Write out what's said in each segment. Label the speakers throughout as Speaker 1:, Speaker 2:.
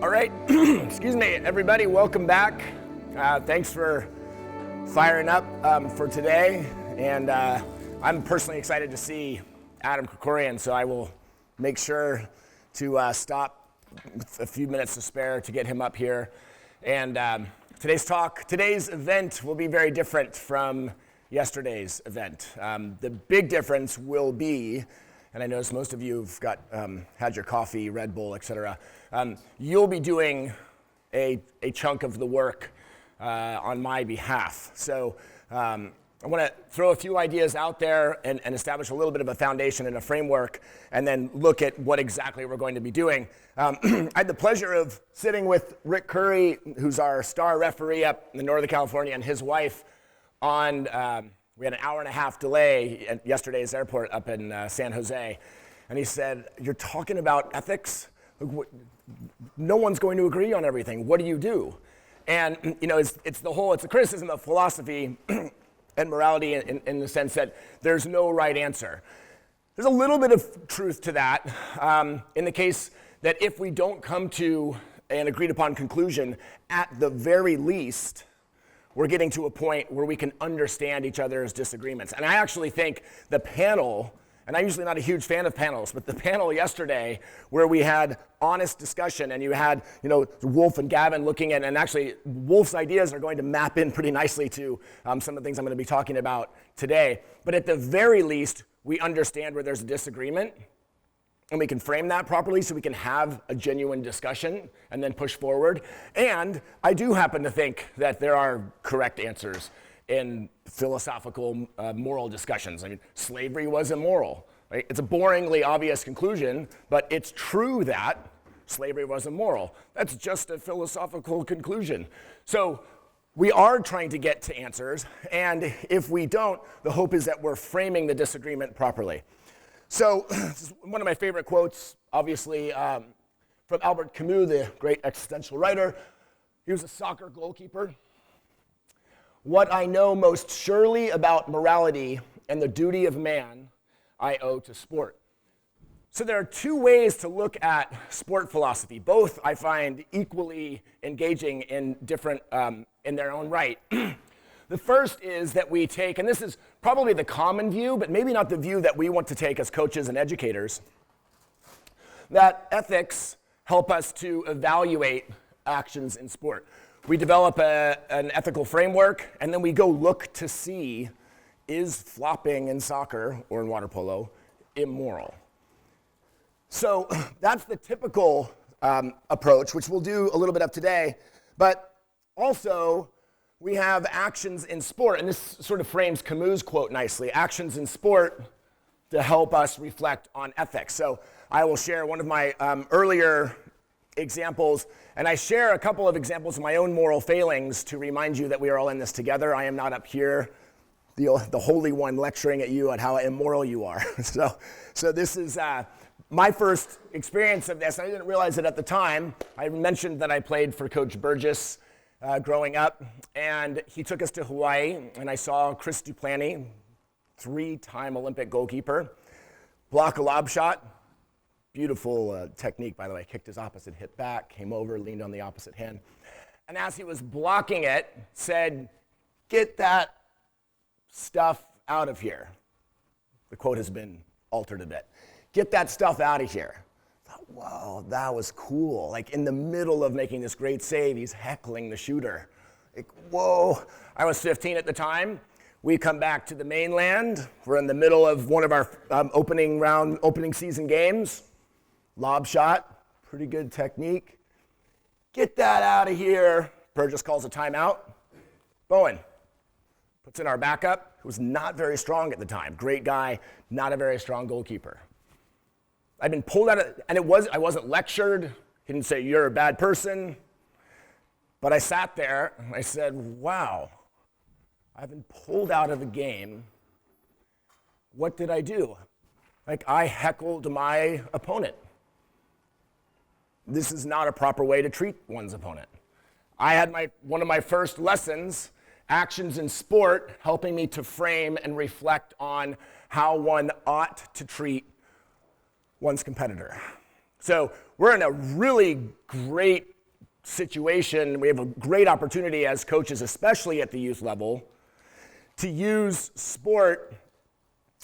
Speaker 1: All right, excuse me, everybody, welcome back. Thanks for firing up for today. And I'm personally excited to see Adam Krikorian, so I will make sure to stop with a few minutes to spare to get him up here. And today's event will be very different from yesterday's event. The big difference will be, and I notice most of you have had your coffee, Red Bull, etc. You'll be doing a chunk of the work on my behalf. So I want to throw a few ideas out there and establish a little bit of a foundation and a framework, and then look at what exactly we're going to be doing. I had the pleasure of sitting with Rick Curry, who's our star referee up in Northern California, and his wife on, we had an hour and a half delay at yesterday's airport up in San Jose. And he said, "You're talking about ethics? No one's going to agree on everything. What do you do?" And it's a criticism of philosophy and morality in the sense that there's no right answer. There's a little bit of truth to that in the case that if we don't come to an agreed upon conclusion, at the very least, we're getting to a point where we can understand each other's disagreements. And I actually think the panel, and I'm usually not a huge fan of panels, but the panel yesterday where we had honest discussion and you had, Wolf and Gavin looking at, and actually Wolf's ideas are going to map in pretty nicely to some of the things I'm going to be talking about today. But at the very least, we understand where there's a disagreement, and we can frame that properly so we can have a genuine discussion and then push forward. And I do happen to think that there are correct answers in philosophical, moral discussions. I mean, slavery was immoral. Right? It's a boringly obvious conclusion, but it's true that slavery was immoral. That's just a philosophical conclusion. So we are trying to get to answers, and if we don't, the hope is that we're framing the disagreement properly. So this is one of my favorite quotes, obviously, from Albert Camus, the great existential writer. He was a soccer goalkeeper. "What I know most surely about morality and the duty of man, I owe to sport." So there are two ways to look at sport philosophy. Both I find equally engaging in different, in their own right. The first is that we take, and this is probably the common view, but maybe not the view that we want to take as coaches and educators, that ethics help us to evaluate actions in sport. We develop an ethical framework, and then we go look to see, is flopping in soccer or in water polo immoral? So that's the typical approach, which we'll do a little bit of today. But also, we have actions in sport, and this sort of frames Camus' quote nicely, actions in sport to help us reflect on ethics. So I will share one of my earlier examples, and I share a couple of examples of my own moral failings to remind you that we are all in this together. I am not up here, the Holy One, lecturing at you on how immoral you are. So this is my first experience of this. I didn't realize it at the time. I mentioned that I played for Coach Burgess growing up, and he took us to Hawaii, and I saw Chris Duplanty, 3-time Olympic goalkeeper, block a lob shot. Beautiful technique, by the way. Kicked his opposite hip back, came over, leaned on the opposite hand. And as he was blocking it, said, "Get that stuff out of here." The quote has been altered a bit. "Get that stuff out of here." I thought, wow, that was cool. Like in the middle of making this great save, he's heckling the shooter. Like, whoa. I was 15 at the time. We come back to the mainland. We're in the middle of one of our opening season games. Lob shot, pretty good technique. "Get that out of here." Burgess calls a timeout. Bowen puts in our backup, who was not very strong at the time. Great guy, not a very strong goalkeeper. I'd been pulled out of, and I wasn't lectured. He didn't say, "You're a bad person." But I sat there and I said, wow, I've been pulled out of a game. What did I do? Like, I heckled my opponent. This is not a proper way to treat one's opponent. I had one of my first lessons, actions in sport, helping me to frame and reflect on how one ought to treat one's competitor. So we're in a really great situation, we have a great opportunity as coaches, especially at the youth level, to use sport,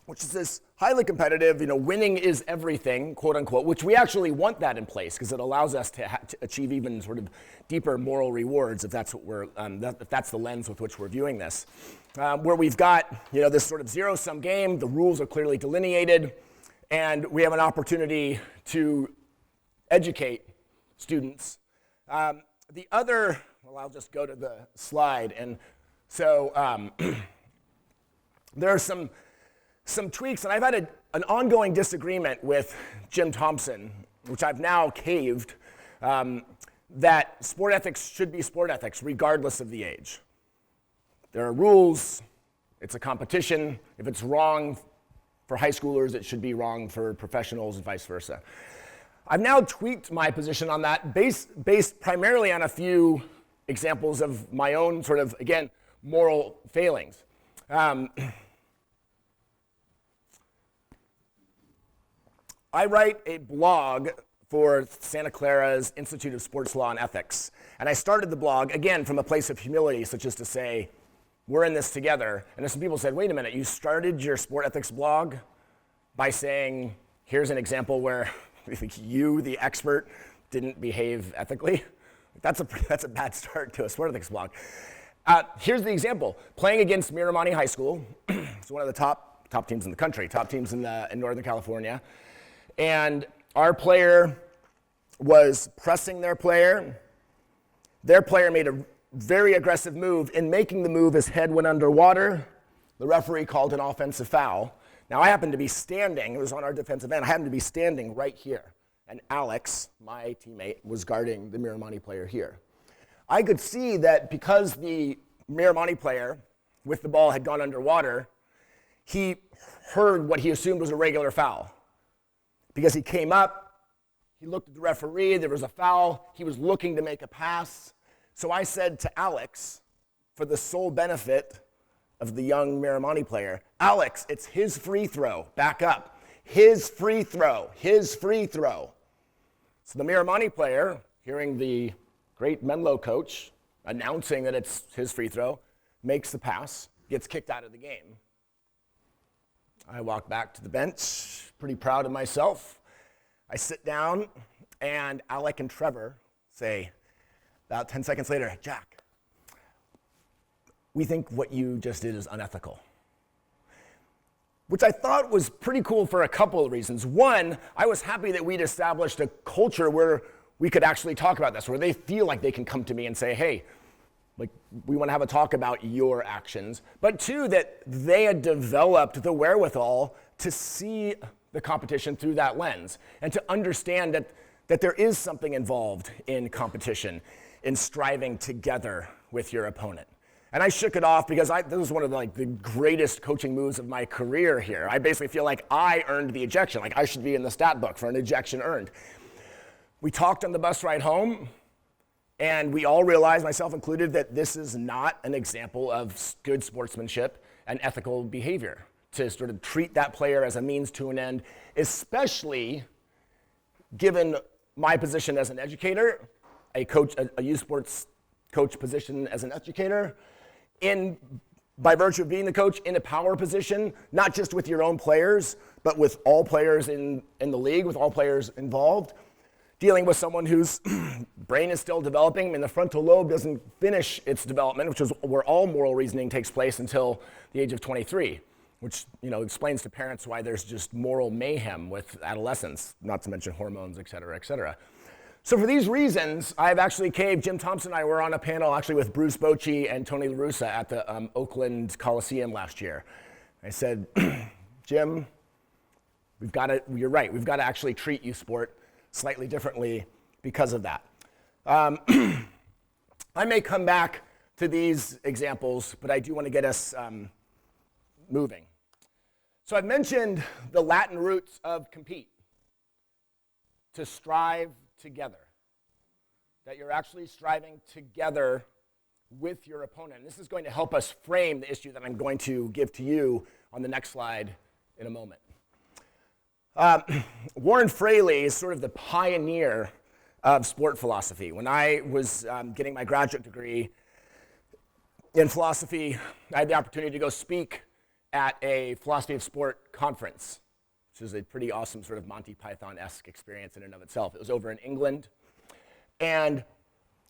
Speaker 1: which is this highly competitive, winning is everything, quote unquote, which we actually want that in place because it allows us to achieve even sort of deeper moral rewards if that's what if that's the lens with which we're viewing this. Where we've got, this sort of zero-sum game, the rules are clearly delineated, and we have an opportunity to educate students. I'll just go to the slide, and so there are some tweaks, and I've had an ongoing disagreement with Jim Thompson, which I've now caved, that sport ethics should be sport ethics regardless of the age. There are rules, it's a competition. If it's wrong for high schoolers, it should be wrong for professionals and vice versa. I've now tweaked my position on that based primarily on a few examples of my own sort of, again, moral failings. I write a blog for Santa Clara's Institute of Sports Law and Ethics. And I started the blog, again, from a place of humility, such as to say, we're in this together. And some people said, wait a minute, you started your sport ethics blog by saying, here's an example where you, the expert, didn't behave ethically? That's a bad start to a sport ethics blog. Here's the example. Playing against Miramani High School, it's one of the top teams in the country, top teams in Northern California. And our player was pressing their player. Their player made a very aggressive move. In making the move, his head went underwater. The referee called an offensive foul. Now, I happened to be standing. It was on our defensive end. I happened to be standing right here. And Alex, my teammate, was guarding the Miramani player here. I could see that because the Miramani player with the ball had gone underwater, he heard what he assumed was a regular foul. Because he came up, he looked at the referee, there was a foul, he was looking to make a pass. So I said to Alex, for the sole benefit of the young Miramani player, Alex, it's his free throw, back up. His free throw, his free throw. So the Miramani player, hearing the great Menlo coach announcing that it's his free throw, makes the pass, gets kicked out of the game. I walk back to the bench, pretty proud of myself. I sit down, and Alec and Trevor say, about 10 seconds later, Jack, we think what you just did is unethical. Which I thought was pretty cool for a couple of reasons. One, I was happy that we'd established a culture where we could actually talk about this, where they feel like they can come to me and say, hey, we want to have a talk about your actions. But two, that they had developed the wherewithal to see the competition through that lens and to understand that there is something involved in competition, in striving together with your opponent. And I shook it off because this was one of the greatest coaching moves of my career here. I basically feel like I earned the ejection, like I should be in the stat book for an ejection earned. We talked on the bus ride home, and we all realized, myself included, that this is not an example of good sportsmanship and ethical behavior, to sort of treat that player as a means to an end, especially given my position as an educator, a coach, a youth sports coach position as an educator, by virtue of being the coach in a power position, not just with your own players, but with all players in the league, with all players involved, dealing with someone whose brain is still developing and the frontal lobe doesn't finish its development, which is where all moral reasoning takes place until the age of 23, which explains to parents why there's just moral mayhem with adolescents, not to mention hormones, et cetera, et cetera. So for these reasons, I've actually caved. Jim Thompson and I were on a panel actually with Bruce Bochy and Tony La Russa at the Oakland Coliseum last year. I said, Jim, you're right, we've got to actually treat youth sport slightly differently because of that. I may come back to these examples, but I do want to get us moving. So I've mentioned the Latin roots of compete, to strive together, that you're actually striving together with your opponent. And this is going to help us frame the issue that I'm going to give to you on the next slide in a moment. Warren Fraley is sort of the pioneer of sport philosophy. When I was getting my graduate degree in philosophy, I had the opportunity to go speak at a philosophy of sport conference, which is a pretty awesome sort of Monty Python-esque experience in and of itself. It was over in England. And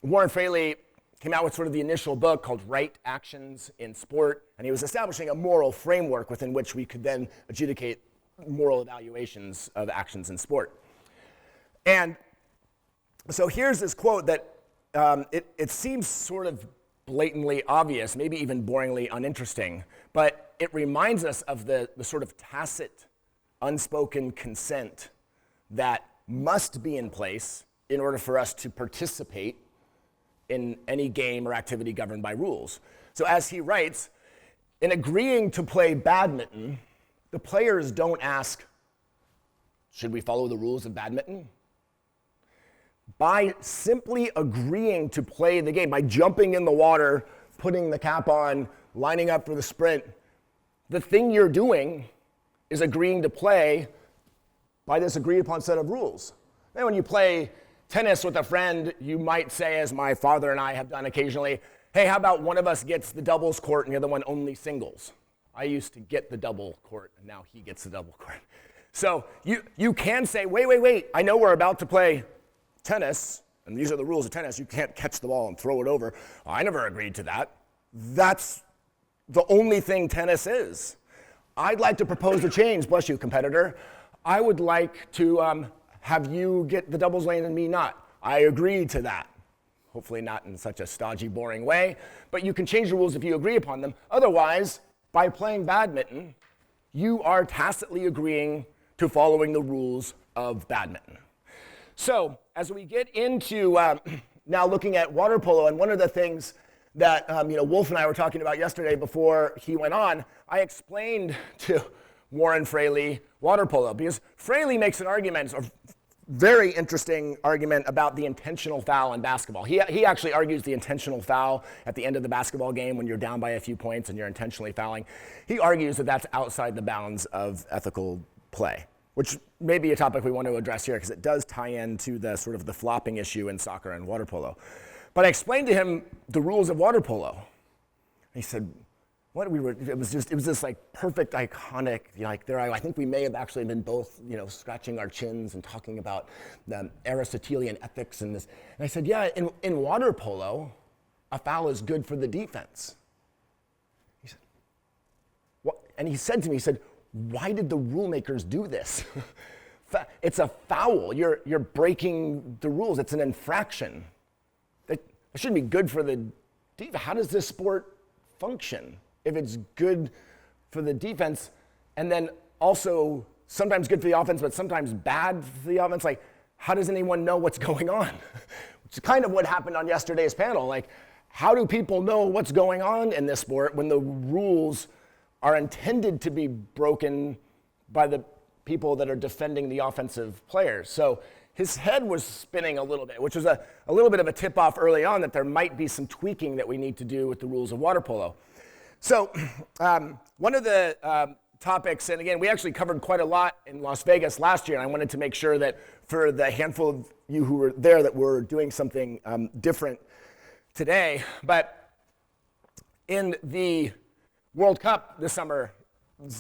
Speaker 1: Warren Fraley came out with sort of the initial book called Right Actions in Sport, and he was establishing a moral framework within which we could then adjudicate moral evaluations of actions in sport. And so here's this quote that it seems sort of blatantly obvious, maybe even boringly uninteresting, but it reminds us of the sort of tacit, unspoken consent that must be in place in order for us to participate in any game or activity governed by rules. So as he writes, in agreeing to play badminton, the players don't ask, should we follow the rules of badminton? By simply agreeing to play the game, by jumping in the water, putting the cap on, lining up for the sprint, the thing you're doing is agreeing to play by this agreed upon set of rules. And when you play tennis with a friend, you might say, as my father and I have done occasionally, hey, how about one of us gets the doubles court and the other one only singles? I used to get the double court, and now he gets the double court. So you can say, wait, I know we're about to play tennis, and these are the rules of tennis. You can't catch the ball and throw it over. I never agreed to that. That's the only thing tennis is. I'd like to propose a change, bless you, competitor. I would like to have you get the doubles lane and me not. I agree to that. Hopefully not in such a stodgy, boring way, but you can change the rules if you agree upon them. Otherwise, by playing badminton, you are tacitly agreeing to following the rules of badminton. So, as we get into now looking at water polo, and one of the things that Wolf and I were talking about yesterday before he went on, I explained to Warren Fraley water polo, because Fraley makes an argument, a very interesting argument about the intentional foul in basketball. He actually argues the intentional foul at the end of the basketball game when you're down by a few points and you're intentionally fouling. He argues that that's outside the bounds of ethical play, which may be a topic we want to address here because it does tie into the sort of the flopping issue in soccer and water polo. But I explained to him the rules of water polo. He said, it was this like perfect, iconic, I think we may have actually been both, scratching our chins and talking about the Aristotelian ethics and this. And I said, yeah, in water polo, a foul is good for the defense. He said, what? And he said to me, why did the rule makers do this? It's a foul. You're breaking the rules. It's an infraction. It shouldn't be good for the defense. How does this sport function if it's good for the defense and then also sometimes good for the offense but sometimes bad for the offense? Like, how does anyone know what's going on? Which is kind of what happened on yesterday's panel. Like, how do people know what's going on in this sport when the rules are intended to be broken by the people that are defending the offensive players? So his head was spinning a little bit, which was a little bit of a tip-off early on that there might be some tweaking that we need to do with the rules of water polo. So one of the topics, and again, we actually covered quite a lot in Las Vegas last year, and I wanted to make sure that for the handful of you who were there that we're doing something different today. But in the World Cup this summer,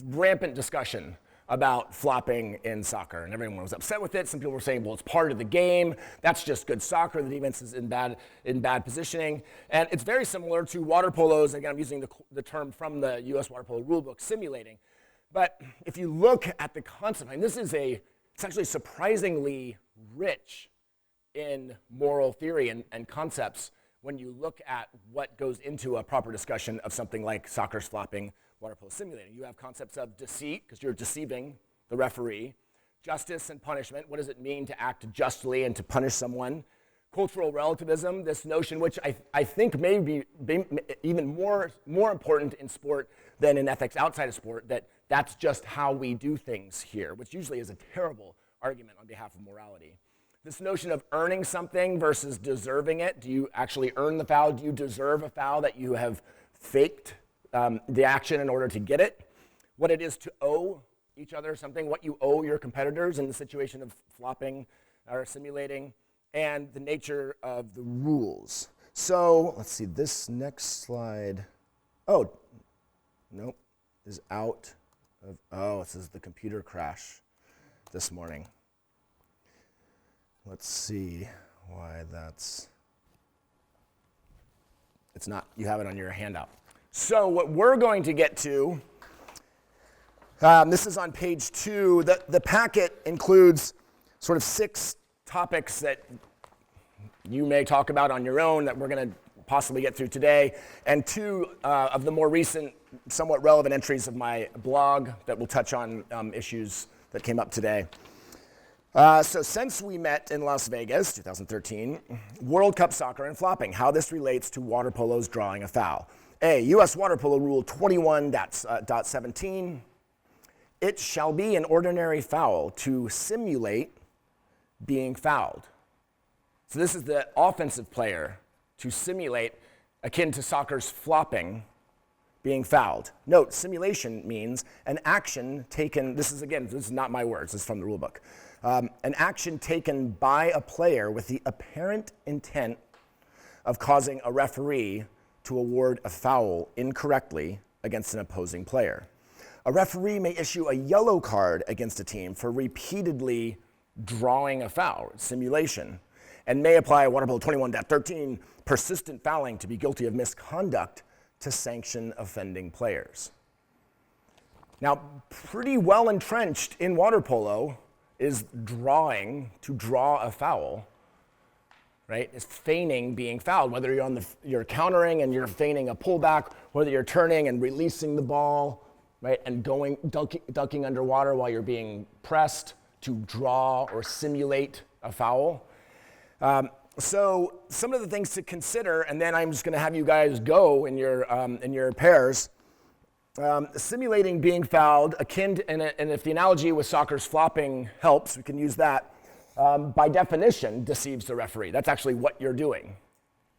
Speaker 1: rampant discussion about flopping in soccer, and everyone was upset with it. Some people were saying, well, it's part of the game. That's just good soccer. The defense is in bad positioning. And it's very similar to water polos. Again, I'm using the term from the U.S. Water Polo Rulebook, simulating. But if you look at the concept, and it's actually surprisingly rich in moral theory and concepts when you look at what goes into a proper discussion of something like soccer's flopping, water polo simulating. You have concepts of deceit, because you're deceiving the referee, justice and punishment. What does it mean to act justly and to punish someone? Cultural relativism, this notion which I think may be even more important in sport than in ethics outside of sport, that's just how we do things here, which usually is a terrible argument on behalf of morality. This notion of earning something versus deserving it. Do you actually earn the foul? Do you deserve a foul that you have faked the action in order to get it? What it is to owe each other something, what you owe your competitors in the situation of flopping or simulating, and the nature of the rules. So let's see, this next slide. Oh, nope, is out of, oh, it says the computer crash this morning. Let's see why that's, it's not, you have it on your handout. So what we're going to get to, this is on page 2. The packet includes sort of 6 topics that you may talk about on your own that we're going to possibly get through today, and 2 of the more recent, somewhat relevant entries of my blog that will touch on issues that came up today. So since we met in Las Vegas, 2013, World Cup soccer and flopping, how this relates to water polo's drawing a foul. A, U.S. Water Polo Rule 21.17, it shall be an ordinary foul to simulate being fouled. So this is the offensive player to simulate, akin to soccer's flopping, being fouled. Note, simulation means an action taken, this is not my words, this is from the rule book. An action taken by a player with the apparent intent of causing a referee to award a foul incorrectly against an opposing player. A referee may issue a yellow card against a team for repeatedly drawing a foul, simulation, and may apply Water Polo 21.13, persistent fouling, to be guilty of misconduct to sanction offending players. Now, pretty well entrenched in water polo is drawing, to draw a foul, right? Is feigning being fouled, whether you're countering and you're feigning a pullback, whether you're turning and releasing the ball, right? And ducking underwater while you're being pressed to draw or simulate a foul. So some of the things to consider, and then I'm just going to have you guys go in your pairs. Simulating being fouled, akin to, and if the analogy with soccer's flopping helps, we can use that. By definition, deceives the referee. That's actually what you're doing.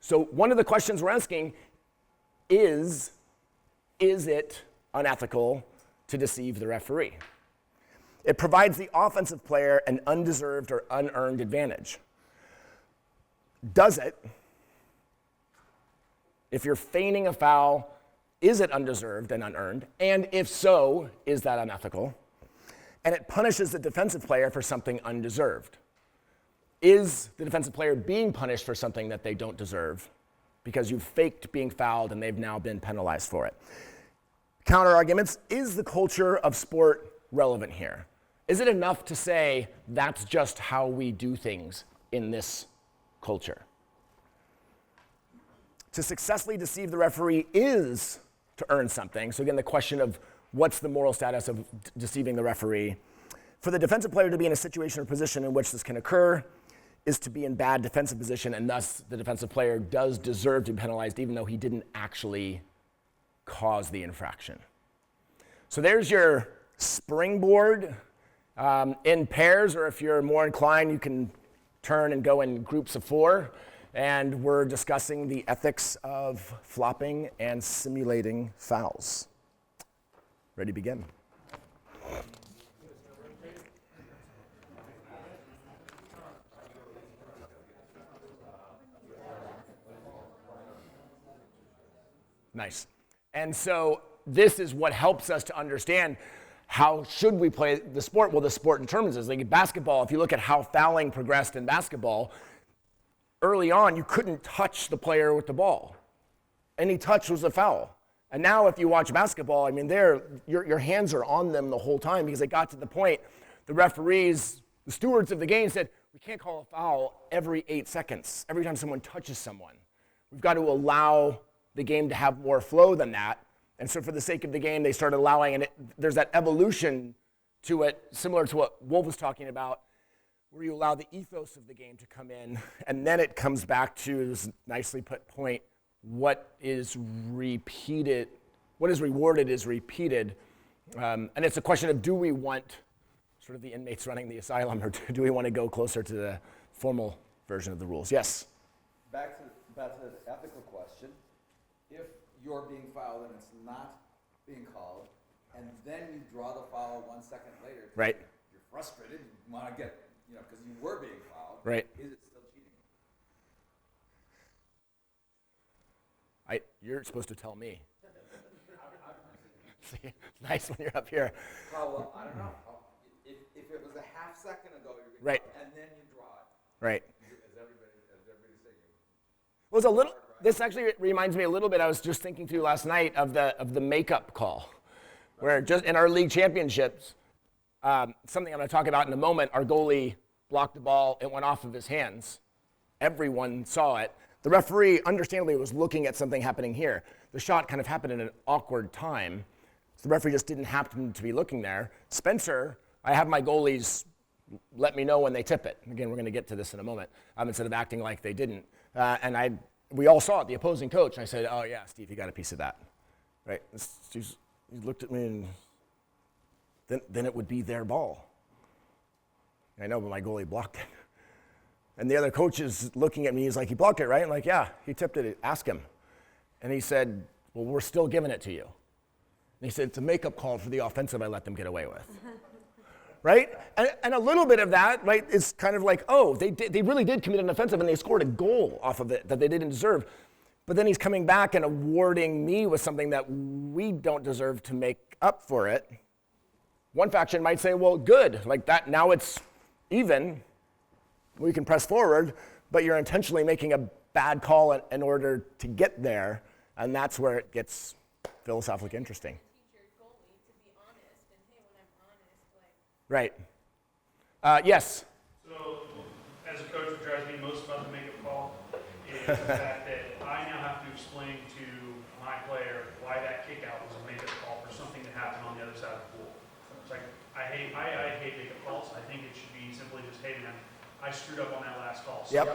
Speaker 1: So one of the questions we're asking is it unethical to deceive the referee? It provides the offensive player an undeserved or unearned advantage. Does it? If you're feigning a foul, is it undeserved and unearned? And if so, is that unethical? And it punishes the defensive player for something undeserved. Is the defensive player being punished for something that they don't deserve because you've faked being fouled and they've now been penalized for it? Counter arguments, is the culture of sport relevant here? Is it enough to say that's just how we do things in this culture? To successfully deceive the referee is to earn something. So again, the question of what's the moral status of deceiving the referee. For the defensive player to be in a situation or position in which this can occur is to be in bad defensive position, and thus the defensive player does deserve to be penalized even though he didn't actually cause the infraction. So there's your springboard in pairs, or if you're more inclined, you can turn and go in groups of 4. And we're discussing the ethics of flopping and simulating fouls. Ready to begin? Nice. And so this is what helps us to understand how should we play the sport. Well, the sport determines this. Like in basketball, if you look at how fouling progressed in basketball, early on, you couldn't touch the player with the ball. Any touch was a foul. And now if you watch basketball, I mean, your hands are on them the whole time because it got to the point, the referees, the stewards of the game said, we can't call a foul every 8 seconds, every time someone touches someone. We've got to allow the game to have more flow than that. And so for the sake of the game, they started allowing, and there's that evolution to it, similar to what Wolf was talking about, where you allow the ethos of the game to come in, and then it comes back to this nicely put point, what is repeated, what is rewarded is repeated. And it's a question of, do we want sort of the inmates running the asylum, or do we want to go closer to the formal version of the rules? Yes?
Speaker 2: Back to the ethical question. If you're being fouled and it's not being called, and then you draw the foul 1 second later,
Speaker 1: right?
Speaker 2: You're frustrated, you want to get, because you were being fouled.
Speaker 1: Right.
Speaker 2: Is it still cheating?
Speaker 1: you're supposed to tell me. See, it's nice when you're up here.
Speaker 2: Well, I don't know. If it was a half second ago, you're going
Speaker 1: Right.
Speaker 2: and then you draw it.
Speaker 1: Right.
Speaker 2: As everybody saying.
Speaker 1: Well, it's a little. This actually reminds me a little bit. I was just thinking through last night of the makeup call, where just in our league championships, something I'm going to talk about in a moment. Our goalie blocked the ball. It went off of his hands. Everyone saw it. The referee, understandably, was looking at something happening here. The shot kind of happened in an awkward time. So the referee just didn't happen to be looking there. Spencer, I have my goalies let me know when they tip it. Again, we're going to get to this in a moment, instead of acting like they didn't. We all saw it, the opposing coach. And I said, oh, yeah, Steve, you got a piece of that. Right? He looked at me, and then it would be their ball. I know, but my goalie blocked it. And the other coach is looking at me. He's like, he blocked it, right? I'm like, yeah, he tipped it. Ask him. And he said, well, we're still giving it to you. And he said, it's a makeup call for the offensive I let them get away with. Right? And a little bit of that, right, is kind of like, oh, they really did commit an offensive and they scored a goal off of it that they didn't deserve. But then he's coming back and awarding me with something that we don't deserve to make up for it. One faction might say, well, good, like that, now it's even. We can press forward, but you're intentionally making a bad call in order to get there, and that's where it gets philosophically interesting. Right. Yes.
Speaker 3: So, as a coach, what drives me most about the makeup call is the fact that I now have to explain to my player why that kick out was a makeup call for something that happened on the other side of the pool. It's like, I hate makeup calls. I think it should be simply just, hey man, I screwed up on that last call. So
Speaker 1: Yep.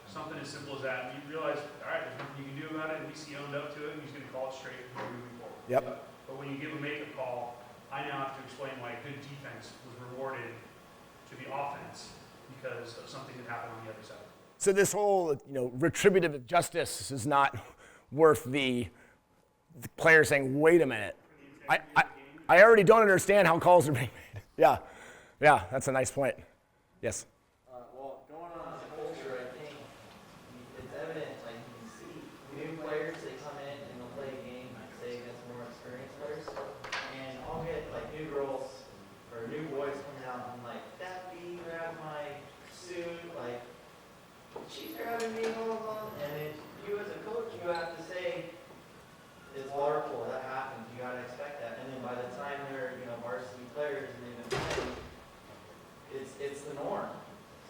Speaker 3: something as simple as that. And you realize, all right, there's nothing you can do about it. At least he owned up to it, and he's going to call it straight and we're moving forward.
Speaker 1: Yep.
Speaker 3: But when you give a makeup call, I now have to explain why good defense was rewarded to the offense because of something that happened on the other side.
Speaker 1: So this whole, retributive justice is not worth the player saying, wait a minute. I already don't understand how calls are being made. Yeah, that's a nice point. Yes.
Speaker 4: Well, going on the culture, I think it's evident, like you can see new players, they come in and they'll play a game, like say against more experienced players, and I'll get like new girls or new boys coming out and like, that bee grabbed my suit, like, she's grabbing me, blah, blah, blah. And then you as a coach, you have to say, it's water polo, that happens, you gotta expect that. And then by the time they're, varsity players and they've been playing, it's the norm.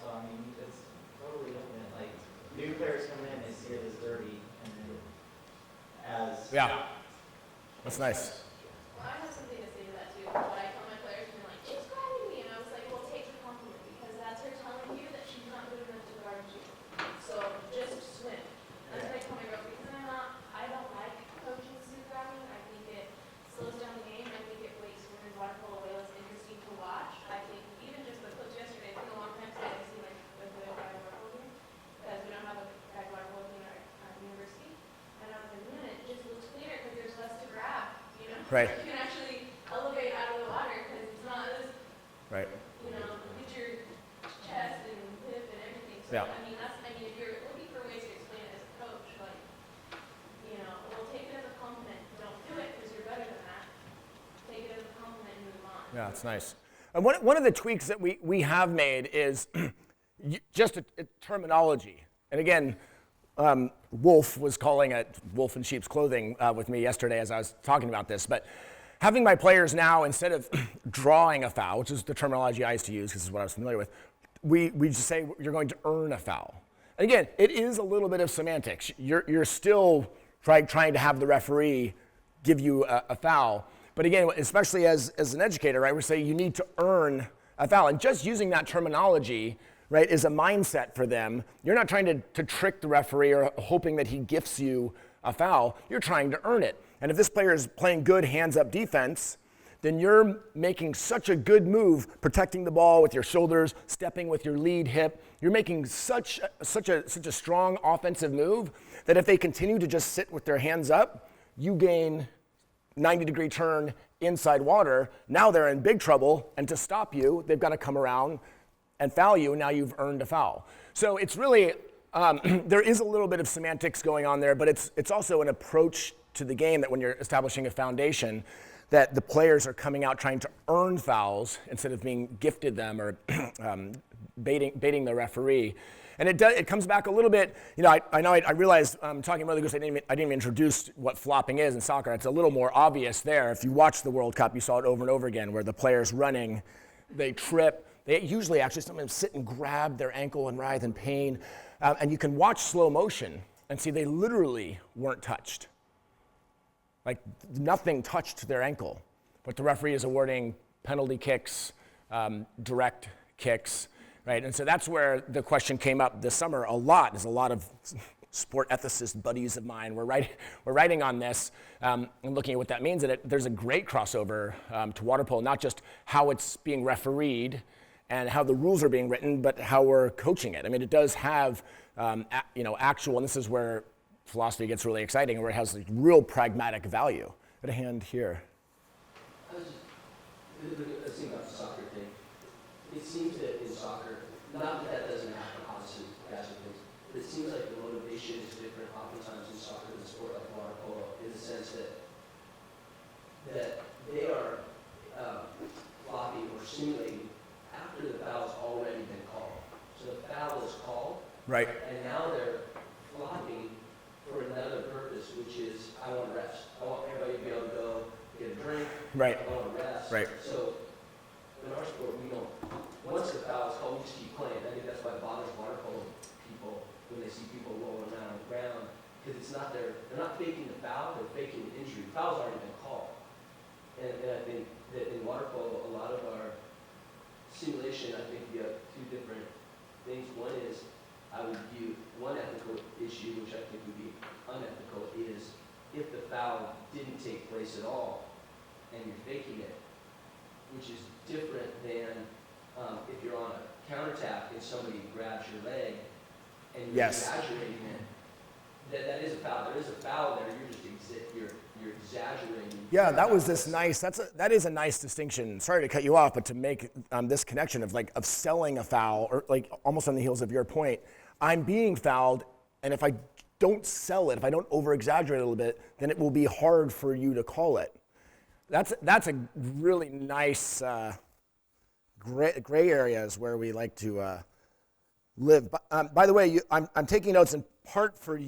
Speaker 4: So I mean, it's totally different. Like new players come in, they see it as dirty, and then as
Speaker 1: That's nice.
Speaker 5: Well, I have something to say to that too. What I tell my players, and they're like, "It's grabbing me," and I was like, "Well, take the compliment because that's her telling you that she's not good enough to guard you. So just swim." That's what I tell my girls because I don't like coaching suit grabbing. I think it slows down the game. I think it makes women's water polo way less interesting to watch. I think even just the clips yesterday, it's been a long time since I've seen like a good guy water polo game because we don't have a guy water polo team at our university. And I was like, man, it just looks cleaner because there's less to grab.
Speaker 1: Right.
Speaker 5: You can actually elevate out of the water because it's not as,
Speaker 1: Right.
Speaker 5: get your chest and hip and everything. So,
Speaker 1: Yeah.
Speaker 5: if you're looking for ways to explain it as a coach, like, well, take it as a compliment. Don't do it because you're better than that. Take it as a compliment and move on.
Speaker 1: Yeah, it's nice. And one of the tweaks that we have made is just a terminology. And again, Wolf was calling it wolf in sheep's clothing with me yesterday as I was talking about this. But having my players now, instead of drawing a foul, which is the terminology I used to use because this is what I was familiar with, we just say you're going to earn a foul. And again, it is a little bit of semantics. You're still trying to have the referee give you a foul. But again, especially as an educator, right, we say you need to earn a foul. And just using that terminology, right, is a mindset for them. You're not trying to trick the referee or hoping that he gifts you a foul. You're trying to earn it. And if this player is playing good hands-up defense, then you're making such a good move, protecting the ball with your shoulders, stepping with your lead hip. You're making such a strong offensive move that if they continue to just sit with their hands up, you gain 90-degree turn inside water. Now they're in big trouble, and to stop you, they've got to come around and foul you, and now you've earned a foul. So it's really There is a little bit of semantics going on there, but it's also an approach to the game that when you're establishing a foundation, that the players are coming out trying to earn fouls instead of being gifted them or baiting the referee. And it comes back a little bit, I realized talking about the goose, I didn't even introduce what flopping is in soccer. It's a little more obvious there. If you watch the World Cup, you saw it over and over again where the players running, they trip. They usually actually sometimes sit and grab their ankle and writhe in pain. And you can watch slow motion and see they literally weren't touched. Like nothing touched their ankle. But the referee is awarding penalty kicks, direct kicks, right? And so that's where the question came up this summer a lot. There's a lot of sport ethicist buddies of mine. We're writing on this and looking at what that means. And there's a great crossover to water polo, not just how it's being refereed and how the rules are being written, but how we're coaching it. I mean, it does have, actual, and this is where philosophy gets really exciting, where it has like real pragmatic value. Got a hand here.
Speaker 6: Let's think about the soccer thing. It seems that in soccer, not that doesn't happen, obviously, guys and things, but it seems like the motivation is different oftentimes in soccer than a sport like water polo, in the sense that they are flopping or simulating after the foul's already been called. So the foul is called,
Speaker 1: Right.
Speaker 6: and now they're flopping for another purpose, which is, I want to rest. I want everybody to be able to go get a drink.
Speaker 1: Right.
Speaker 6: I want to rest.
Speaker 1: Right.
Speaker 6: So in our sport, we don't, once the foul is called, we just keep playing. I think that's why it bothers water polo people when they see people rolling around on the ground, because it's not they're not faking the foul, they're faking the injury. The foul's already been called. And I think that in water polo, a lot of our simulation, I think we have two different things. One is, I would view one ethical issue, which I think would be unethical, is if the foul didn't take place at all and you're faking it, which is different than if you're on a counterattack and somebody grabs your leg and you're
Speaker 1: Yes.
Speaker 6: exaggerating it. That is a foul. There is a foul there. You're just you're exaggerating.
Speaker 1: Yeah, that was this nice. That is a nice distinction. Sorry to cut you off, but to make this connection of selling a foul, or like almost on the heels of your point, I'm being fouled, and if I don't sell it, if I don't over-exaggerate a little bit, then it will be hard for you to call it. That's a really nice gray areas where we like to live. By the way, I'm taking notes in part for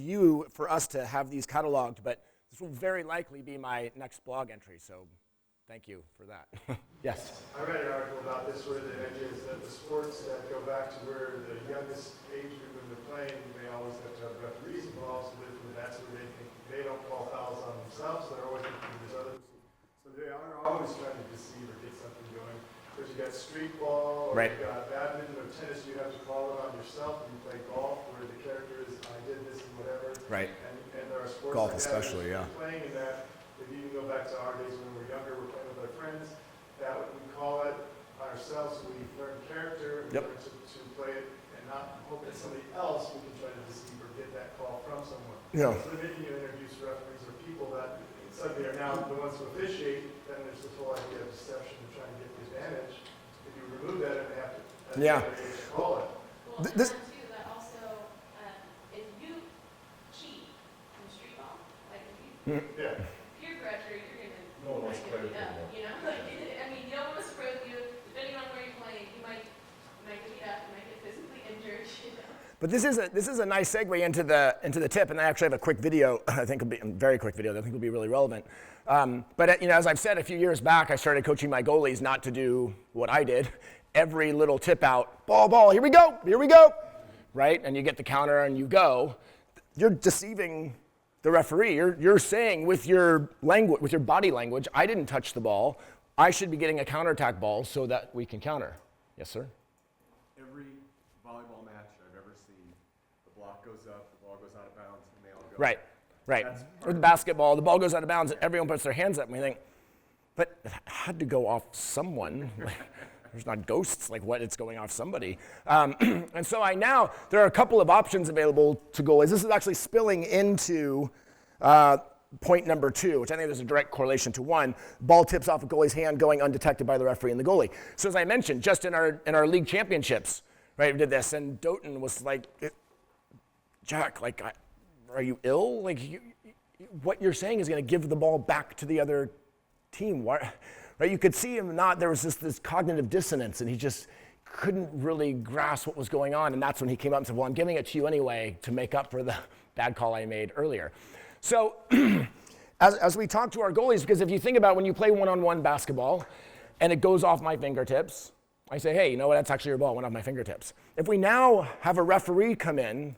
Speaker 1: us to have these cataloged, but this will very likely be my next blog entry, so thank you for that. Yes?
Speaker 7: I read an article about this where the idea is that the sports that go back to where the youngest age group when they're playing, they always have to have referees involved, so that's where they think they don't call fouls on themselves, so they're always thinking there's others. So they are always trying to deceive or get something going. Because you got street ball, or
Speaker 1: Right.
Speaker 7: you got badminton or tennis, you have to call it on yourself. And you play golf, where the character is, I did this and whatever.
Speaker 1: Right.
Speaker 7: And there are sports
Speaker 1: Golf
Speaker 7: like
Speaker 1: especially,
Speaker 7: that.
Speaker 1: yeah.
Speaker 7: Playing in that, if you can go back to our days when we were younger, we're playing with our friends, that we call it ourselves, we learn character, we
Speaker 1: Yep.
Speaker 7: learn to play it, and not hope that somebody else we can try to deceive or get that call from someone.
Speaker 1: Yeah.
Speaker 7: So then you introduce referees or people that suddenly are now the ones to officiate, then there's this whole idea of deception and trying to get the advantage. If you remove that, and they have to,
Speaker 1: Yeah.
Speaker 7: call it.
Speaker 5: Well, and
Speaker 1: This-
Speaker 5: then too, that also, if you cheat in street ball, like if you
Speaker 7: Yeah.
Speaker 5: peer pressure, you're gonna,
Speaker 8: No one wants to play with
Speaker 5: beat up,
Speaker 8: you.
Speaker 5: Like, I mean, no one wants to play with you, depending on where you're playing, you might get beat up, you might get physically injured,
Speaker 1: But this is a nice segue into the tip, and I actually have a quick video. I think will be a very quick video that I think will be really relevant. But as I've said a few years back, I started coaching my goalies not to do what I did. Every little tip out, ball, here we go, right? And you get the counter and you go. You're deceiving the referee. You're saying with your language, with your body language, I didn't touch the ball. I should be getting a counterattack ball so that we can counter. Yes, sir.
Speaker 8: Every volleyball match I've ever seen, the block goes up, the ball goes out of bounds, and they all go.
Speaker 1: Right.
Speaker 8: That's
Speaker 1: Or the basketball, the ball goes out of bounds, everyone puts their hands up, and we think, but it had to go off someone. There's not ghosts, like what, it's going off somebody. And so there are a couple of options available to goalies. This is actually spilling into point number 2, which I think there's a direct correlation to 1. Ball tips off a goalie's hand going undetected by the referee and the goalie. So as I mentioned, just in our league championships, right, we did this, and Doughton was like, Jack, like, are you ill? Like, what you're saying is going to give the ball back to the other team. Why, right? You could see him there was just this cognitive dissonance, and he just couldn't really grasp what was going on. And that's when he came up and said, well, I'm giving it to you anyway to make up for the bad call I made earlier. So as we talk to our goalies, because if you think about when you play one-on-one basketball and it goes off my fingertips, I say, hey, you know what, that's actually your ball, it went off my fingertips. If we now have a referee come in,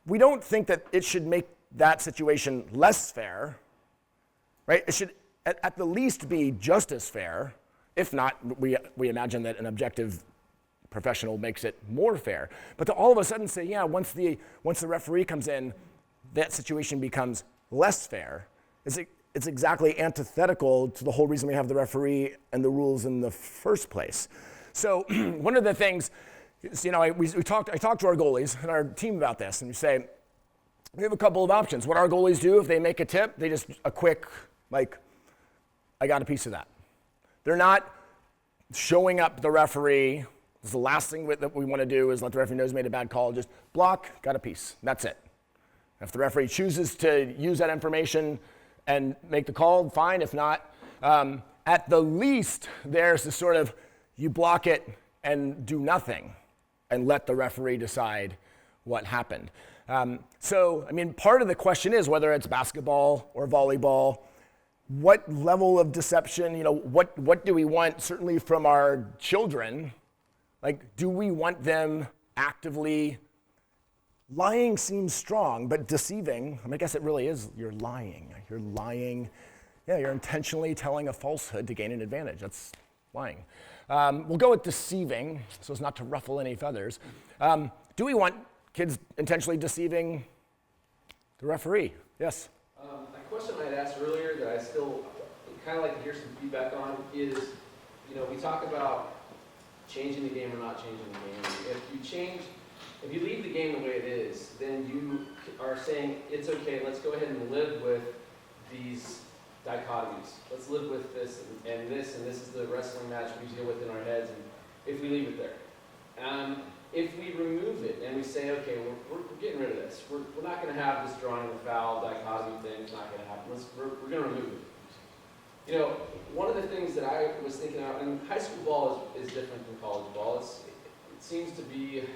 Speaker 1: we don't think that it should make that situation less fair, right? It should at the least be just as fair. If not, we imagine that an objective professional makes it more fair. But to all of a sudden say, yeah, once the referee comes in, that situation becomes less fair, it's exactly antithetical to the whole reason we have the referee and the rules in the first place. So one of the things, you know, I talked to our goalies and our team about this, and we say, we have a couple of options. What our goalies do if they make a tip, they just a quick, like, I got a piece of that. They're not showing up the referee. The last thing that we want to do is let the referee know he's made a bad call. Just block, got a piece. That's it. If the referee chooses to use that information and make the call, fine. If not, at the least, there's this sort of you block it and do nothing and let the referee decide what happened. So, I mean, part of the question is whether it's basketball or volleyball, what level of deception, you know, what do we want, certainly from our children? Like, do we want them actively, lying seems strong, but deceiving, I mean, I guess it really is, you're lying. You're lying, yeah, you're intentionally telling a falsehood to gain an advantage. That's lying. We'll go with deceiving, so as not to ruffle any feathers. Do we want kids intentionally deceiving the referee? Yes?
Speaker 6: A question I had asked earlier that I still kind of like to hear some feedback on is, you know, we talk about changing the game or not changing the game. If you leave the game the way it is, then you are saying it's okay, let's go ahead and live with these dichotomies. Let's live with this, and this is the wrestling match we deal with in our heads, and if we leave it there. If we remove it and we say, okay, we're getting rid of this. We're not going to have this drawing the foul dichotomy thing. It's not going to happen. We're going to remove it. You know, one of the things that I was thinking of, and high school ball is different than college ball. It seems to be, it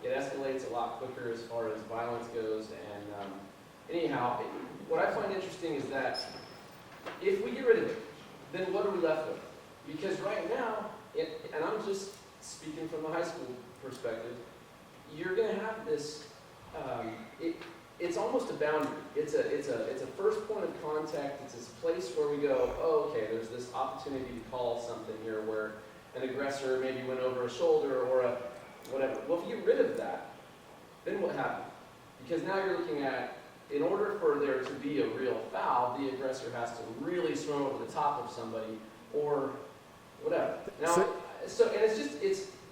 Speaker 6: escalates a lot quicker as far as violence goes. And anyhow, what I find interesting is that if we get rid of it, then what are we left with? Because right now, and I'm just speaking from a high school perspective, you're going to have this. It's almost a boundary. It's a first point of contact. It's this place where we go, oh, okay, there's this opportunity to call something here where an aggressor maybe went over a shoulder or a whatever. Well, if you get rid of that, then what happens? Because now you're looking at, in order for there to be a real foul, the aggressor has to really swim over the top of somebody or whatever. Now,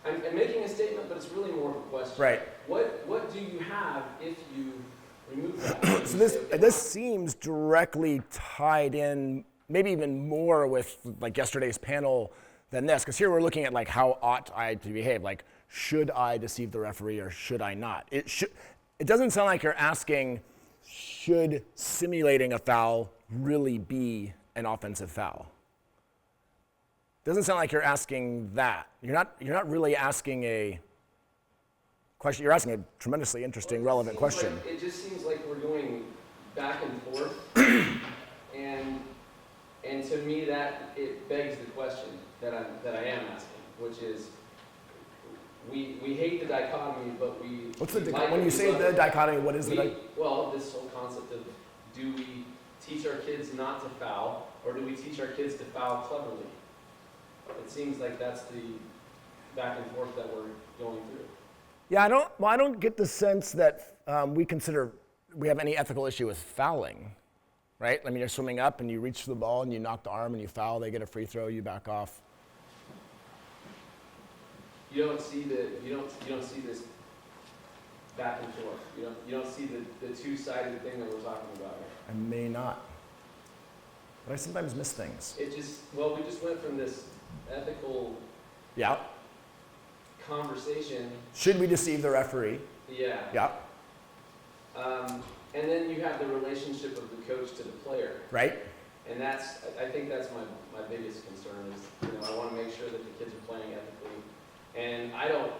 Speaker 6: and I'm making a statement, but it's really more of a question.
Speaker 1: Right.
Speaker 6: What do you have if you remove that?
Speaker 1: So this seems directly tied in, maybe even more with like yesterday's panel than this, because here we're looking at like how ought I to behave, like should I deceive the referee or should I not? It doesn't sound like you're asking, should simulating a foul really be an offensive foul? Doesn't sound like you're asking that. You're not really asking a question. You're asking a tremendously interesting, relevant question.
Speaker 6: It just seems like we're going back and forth, and to me that it begs the question that I am asking, which is we hate the dichotomy, but we.
Speaker 1: What's when you say the dichotomy? What is the?
Speaker 6: Well, this whole concept of do we teach our kids not to foul, or do we teach our kids to foul cleverly? It seems like that's the back and forth that we're going through.
Speaker 1: Yeah, I don't get the sense that we have any ethical issue with fouling, right? I mean, you're swimming up and you reach for the ball and you knock the arm and you foul, they get a free throw, you back off.
Speaker 6: You don't see this back and forth. You don't see the two-sided thing that we're talking about here.
Speaker 1: I may not, but I sometimes miss things.
Speaker 6: We just went from this ethical
Speaker 1: Yeah.
Speaker 6: conversation.
Speaker 1: Should we deceive the referee?
Speaker 6: Yeah.
Speaker 1: Yeah.
Speaker 6: And then you have the relationship of the coach to the player.
Speaker 1: Right?
Speaker 6: And I think that's my biggest concern is, I want to make sure that the kids are playing ethically. And I don't,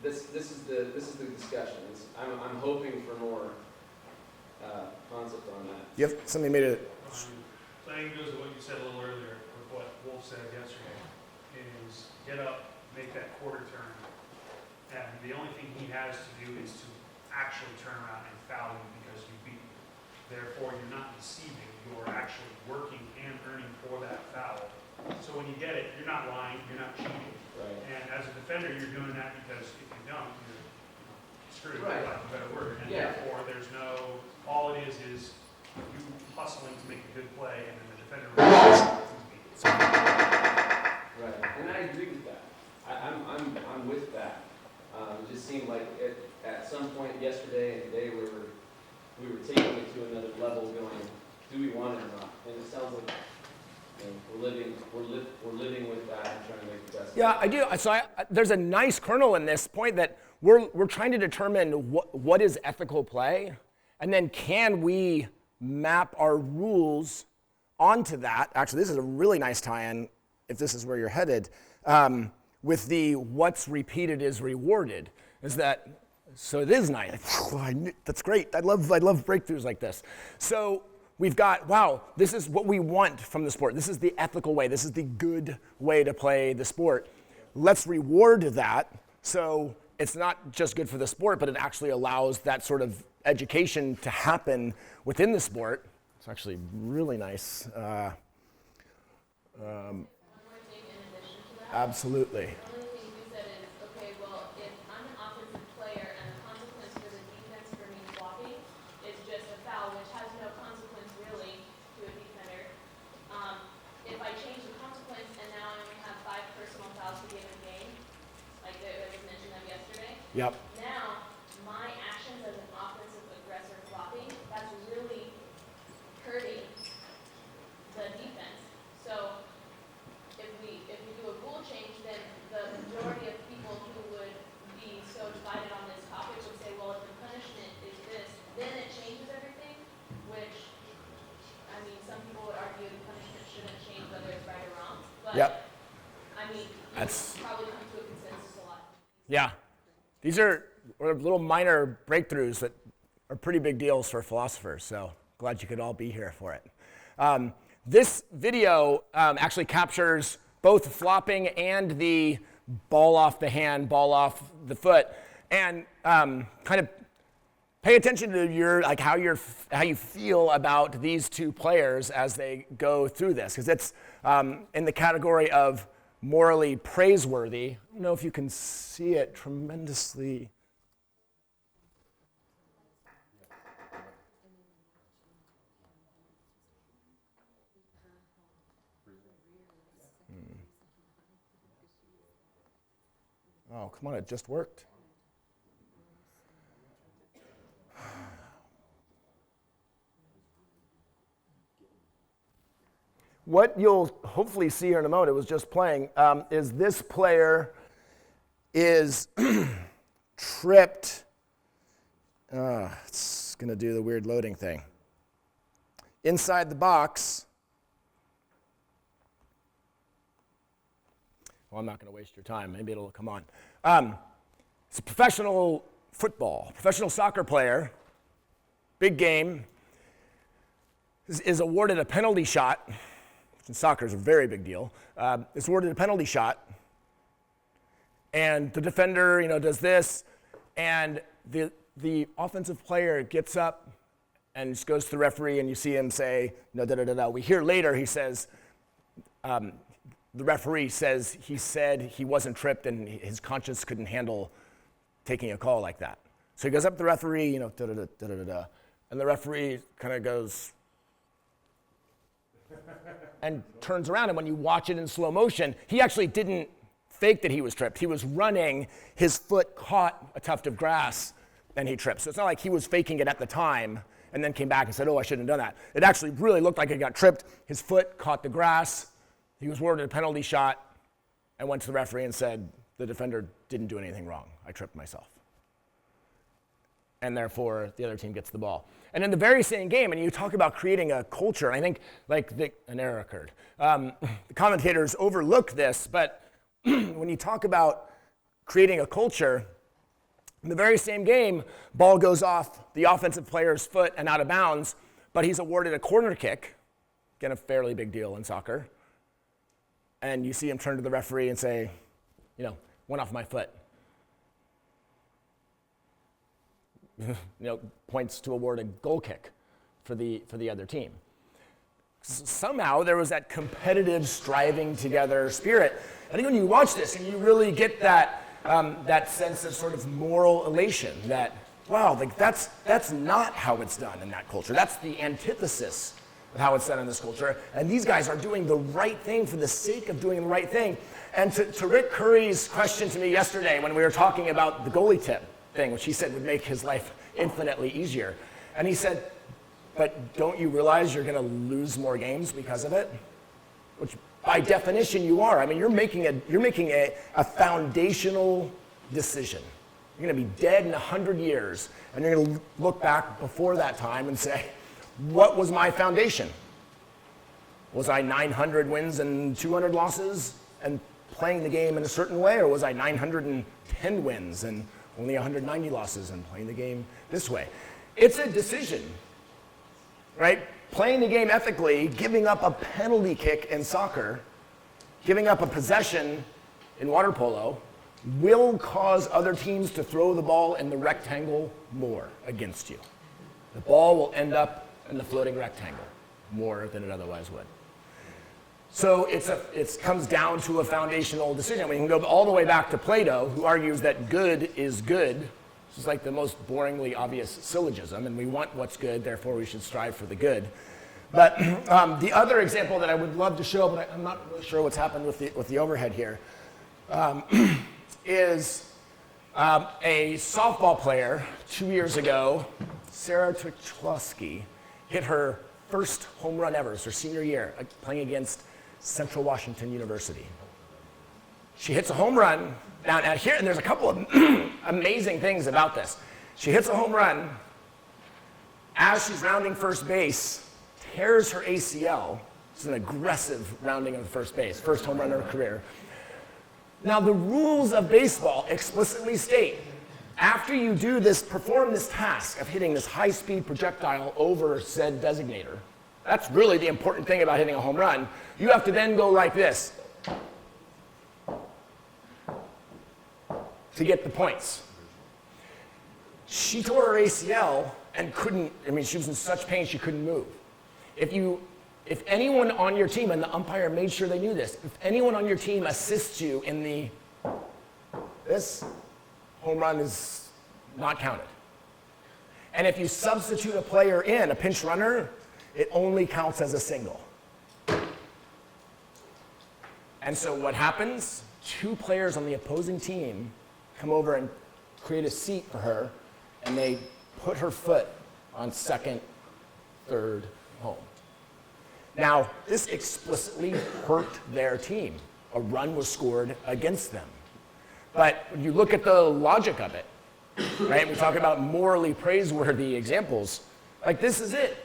Speaker 6: this is the discussion. I'm hoping for more concept on that.
Speaker 1: Yep. Somebody made it.
Speaker 3: So I think it goes to what you said a little earlier, with what Wolf said yesterday, is get up, make that quarter turn, and the only thing he has to do is to actually turn around and foul you because you beat him. Therefore, you're not deceiving, you're actually working and earning for that foul. So when you get it, you're not lying, you're not cheating.
Speaker 6: Right.
Speaker 3: And as a defender, you're doing that because if you don't, you're screwed,
Speaker 6: Right.
Speaker 3: for lack of a better word. And
Speaker 6: Yeah.
Speaker 3: therefore, all it is you hustling to make a good play, and then the defender realizes who's beat.
Speaker 6: Right. And I agree with that. I'm with that. It just seemed like at some point yesterday and today we were taking it to another level, going, do we want it or not? And it sounds like we're living with that and trying to make the best.
Speaker 1: Yeah, I do. So there's a nice kernel in this point that we're trying to determine what is ethical play, and then can we map our rules onto that. Actually, this is a really nice tie-in, if this is where you're headed, with the what's repeated is rewarded. So it is nice. That's great. I love breakthroughs like this. So we've got, wow, this is what we want from the sport. This is the ethical way. This is the good way to play the sport. Let's reward that so it's not just good for the sport, but it actually allows that sort of education to happen within the sport. It's actually really nice.
Speaker 5: One more thing in addition to that.
Speaker 1: Absolutely.
Speaker 5: The only thing you said is, okay, well, if I'm an offensive player and the consequence for the defense for me flopping is just a foul, which has no consequence really to a defender. If I change the consequence and now I only have 5 personal fouls to give a game, like it was mentioned of yesterday.
Speaker 1: Yep.
Speaker 5: Now, my actions as an offensive aggressor flopping, that's really hurting the defense. So if we do a rule change, then the majority of people who would be so divided on this topic would say, well, if the punishment is this, then it changes everything, which, I mean, some people would argue the punishment shouldn't change whether it's right or wrong. But,
Speaker 1: Yep.
Speaker 5: I mean, you
Speaker 1: That's-
Speaker 5: can probably come to a consensus a lot.
Speaker 1: Yeah. These are little minor breakthroughs that are pretty big deals for philosophers, so glad you could all be here for it. This video actually captures both flopping and the ball off the hand, ball off the foot, and kind of pay attention to how you feel about these two players as they go through this, because it's in the category of morally praiseworthy. I don't know if you can see it tremendously. Oh, come on, it just worked. What you'll hopefully see here in a moment, it was just playing, is this player is tripped. It's going to do the weird loading thing. Inside the box. Well, I'm not going to waste your time. Maybe it'll come on. It's a professional soccer player, big game, is awarded a penalty shot. And soccer is a very big deal. Is awarded a penalty shot, and the defender, does this, and the offensive player gets up and just goes to the referee, and you see him say, We hear later he says, the referee says he said he wasn't tripped and his conscience couldn't handle taking a call like that. So he goes up to the referee, and the referee kind of goes and turns around, and when you watch it in slow motion, he actually didn't fake that he was tripped. He was running, his foot caught a tuft of grass, and he tripped. So it's not like he was faking it at the time and then came back and said, I shouldn't have done that. It actually really looked like he got tripped. His foot caught the grass. He was awarded a penalty shot and went to the referee and said, the defender didn't do anything wrong. I tripped myself. and therefore the other team gets the ball. And in the very same game, and you talk about creating a culture, and I think an error occurred. The commentators overlook this, but when you talk about creating a culture, in the very same game, ball goes off the offensive player's foot and out of bounds, but he's awarded a corner kick, again, a fairly big deal in soccer. And you see him turn to the referee and say, went off my foot. Points to award a goal kick for the other team. Somehow there was that competitive, striving together spirit. I think when you watch this and you really get that sense of sort of moral elation, that wow, that's not how it's done in that culture. That's the antithesis of how it's done in this culture. And these guys are doing the right thing for the sake of doing the right thing. And to Rick Curry's question to me yesterday when we were talking about the goalie tip thing, which he said would make his life infinitely easier. And he said, but don't you realize you're going to lose more games because of it? Which by definition you are. I mean, you're making a foundational decision. You're going to be dead in 100 years, and you're going to look back before that time and say, what was my foundation? Was I 900 wins and 200 losses and playing the game in a certain way, or was I 910 wins and only 190 losses and playing the game this way? It's a decision, right? Playing the game ethically, giving up a penalty kick in soccer, giving up a possession in water polo, will cause other teams to throw the ball in the rectangle more against you. The ball will end up in the floating rectangle more than it otherwise would. So it comes down to a foundational decision. We can go all the way back to Plato, who argues that good is good. This is like the most boringly obvious syllogism, and we want what's good, therefore we should strive for the good. But the other example that I would love to show, but I'm not really sure what's happened with the overhead here, is a softball player 2 years ago, Sarah Tucholsky, hit her first home run ever. It's her senior year, playing against Central Washington University. She hits a home run. Now here, and there's a couple of amazing things about this. She hits a home run. As she's rounding first base, tears her ACL. It's an aggressive rounding of first base, first home run of her career. Now, the rules of baseball explicitly state, after you perform this task of hitting this high-speed projectile over said designator, that's really the important thing about hitting a home run, you have to then go like this to get the points. She tore her ACL and she was in such pain she couldn't move. If anyone on your team, and the umpire made sure they knew this, if anyone on your team assists you in this home run is not counted. And if you substitute a player in, a pinch runner, it only counts as a single. And so what happens? 2 players on the opposing team come over and create a seat for her, and they put her foot on second, third, home. Now, this explicitly hurt their team. A run was scored against them. But when you look at the logic of it, right? We talk about morally praiseworthy examples. Like, this is it.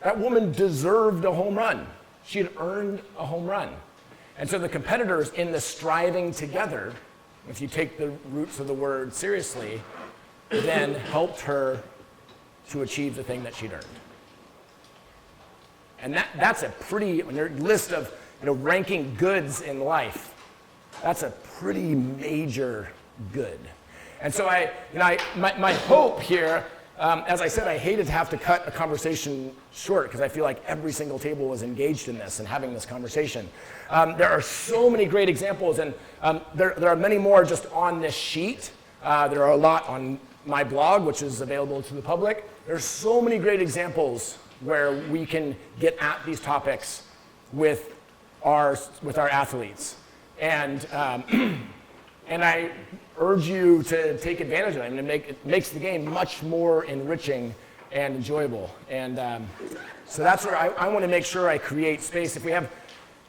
Speaker 1: That woman deserved a home run. She had earned a home run. And so the competitors in the striving together, if you take the roots of the word seriously, then helped her to achieve the thing that she'd earned. And that's a pretty, when your list of ranking goods in life, that's a pretty major good. And so my hope here, as I said, I hated to have to cut a conversation short because I feel like every single table was engaged in this and having this conversation. There are so many great examples, and there are many more just on this sheet. There are a lot on my blog, which is available to the public. There's so many great examples where we can get at these topics with our athletes. And I urge you to take advantage of them. It makes the game much more enriching and enjoyable. And so that's where I want to make sure I create space. If we have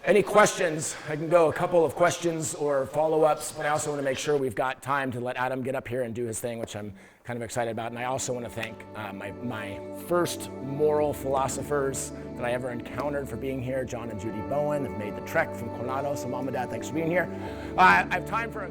Speaker 1: Any questions? I can go a couple of questions or follow-ups, but I also want to make sure we've got time to let Adam get up here and do his thing, which I'm kind of excited about. And I also want to thank my first moral philosophers that I ever encountered for being here. John and Judy Bowen have made the trek from Coronado. So Mom and Dad, thanks for being here. I have time for